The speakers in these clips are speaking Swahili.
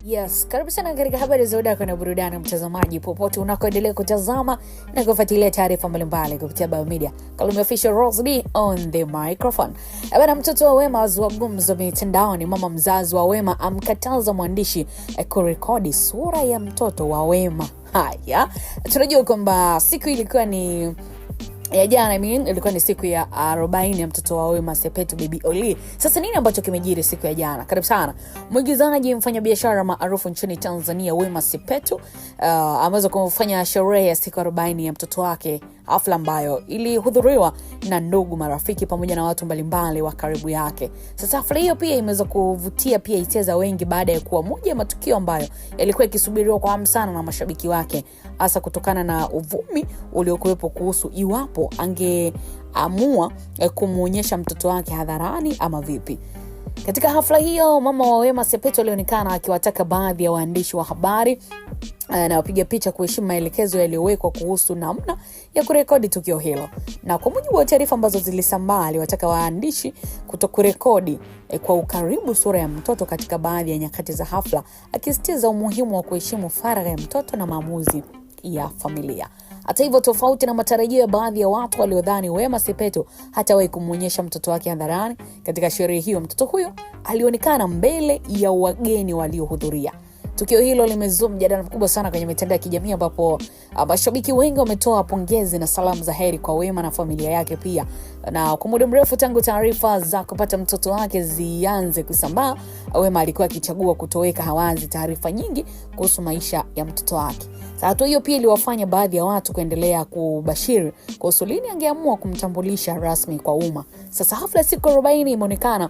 Yes, karibu sana katika habari za udako na burudani mtazamaji popote unakoendelea kutazama na kufuatilia taarifa mbalimbali kupitia Biomedia. Kalumi official Rosely on the microphone. Bwana, mtoto wa Wema azua gumzo mitandaoni. Mama mzazi wa Wema amkataza mwandishi kurekodi sura ya mtoto wa Wema. Haya, tunajua kwamba siku ilikuwa ni ya jana, ilikuwa ni siku ya 40 ya mtoto wa Wema Sepetu Baby Oli. Sasa nini ambacho kimejiri siku ya jana? Karibu sana. Mwigizaji mfanyabiashara maarufu nchini Tanzania Wema Sepetu ameweza kufanya sherehe ya siku 40 ya mtoto wake, hafla ambayo ilihudhuriwa na ndugu, marafiki pamoja na watu mbalimbali wa karibu yake. Sasa hafla hiyo pia imeweza kuvutia pia hisia za wengi baada ya kuwa moja ya matukio ambayo yalikuwa yakisubiriwa kwa hamu sana na mashabiki wake, hasa kutokana na uvumi uliokuwepo kuhusu iwapo angeamua kumuonyesha mtoto wake hadharani ama vipi. Katika hafla hiyo, mama wa Wema Sepetu alionekana akiwataka baadhi ya waandishi wa habari na wapiga picha kuheshimu maelekezo yaliyowekwa kuhusu namna ya kurekodi tukio hilo. Na kwa mujibu wa taarifa ambazo zilisambaa, aliwataka waandishi kutokurekodi kwa ukaribu sura ya mtoto katika baadhi ya nyakati za hafla, akisisitiza umuhimu wa kuheshimu faragha ya mtoto na maamuzi ya familia. Hata hivyo, tofauti na matarajio ya baadhi ya watu waliodhani Wema Sepetu hatawahi kumuonyesha mtoto wake hadharani, katika sherehe hiyo mtoto huyo alionekana mbele ya wageni waliohudhuria. Tukio hilo limezua mjadala mkubwa sana kwenye mitandao ya kijamii, ambapo mashabiki wengi wametoa pongezi na salamu za heri kwa Wema na familia yake pia. Na kwa muda mrefu tangu taarifa za kupata mtoto wake zianze kusambaa, Wema alikuwa akichagua kutoweka hawazi taarifa nyingi kuhusu maisha ya mtoto wake. Hatua hiyo pia iliwafanya baadhi ya watu kuendelea kubashiri kuhusu lini angeamua kumtambulisha rasmi kwa umma. Sasa hafla siku 40 imeonekana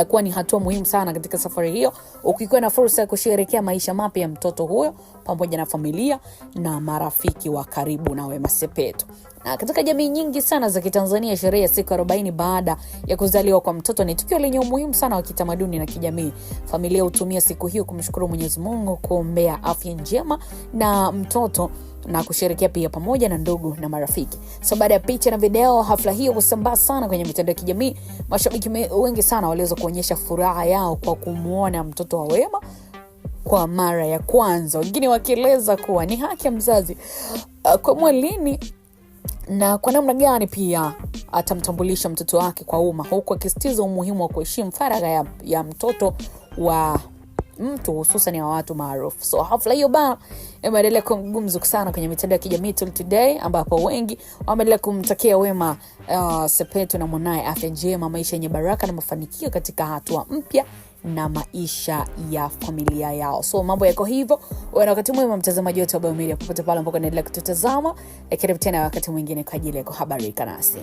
kuwa ni hatua muhimu sana katika safari hiyo, ukiwa na fursa ya kusherehekea maisha mapya ya mtoto huyo pamoja na familia na marafiki wa karibu na Wema Sepetu. Na katika jamii nyingi sana za Kitanzania, sherehe ya siku 40 baada ya kuzaliwa kwa mtoto ni tukio lenye umuhimu sana wa kitamaduni na kijamii. Familia hutumia siku hiyo kumshukuru Mwenyezi Mungu, kuombea afya njema na mtoto na kusherehekea pia pamoja na ndugu na marafiki. So baada ya picha na video, hafla hiyo kusambaa sana kwenye mitandao ya kijamii, mashabiki wengi sana waliweza kuonyesha furaha yao kwa kumuona mtoto wa Wema kwa mara ya kwanza, wengine wakieleza kuwa ni haki ya mzazi kwa lini na kwa namna gani pia atamtambulisha mtoto wake kwa umma, huku akisisitiza umuhimu wa kuheshimu faragha ya mtoto wa mtu, hususan ya watu maarufu. So hafla hiyo imeendelea kumgumzo sana kwenye mitandao ya kijamii till today, ambapo wengi wameendelea kumtakia Wema Sepetu na mwanae afya njema, maisha yenye baraka na mafanikio katika hatua mpya na maisha ya familia yao. So mambo yako hivyo. Wakati mwema mtazamaji wetu wa Biomedia popote pale ambapo unaendelea kututazama. Karibu tena wakati mwingine kwa ajili ya kuhabarika nasi.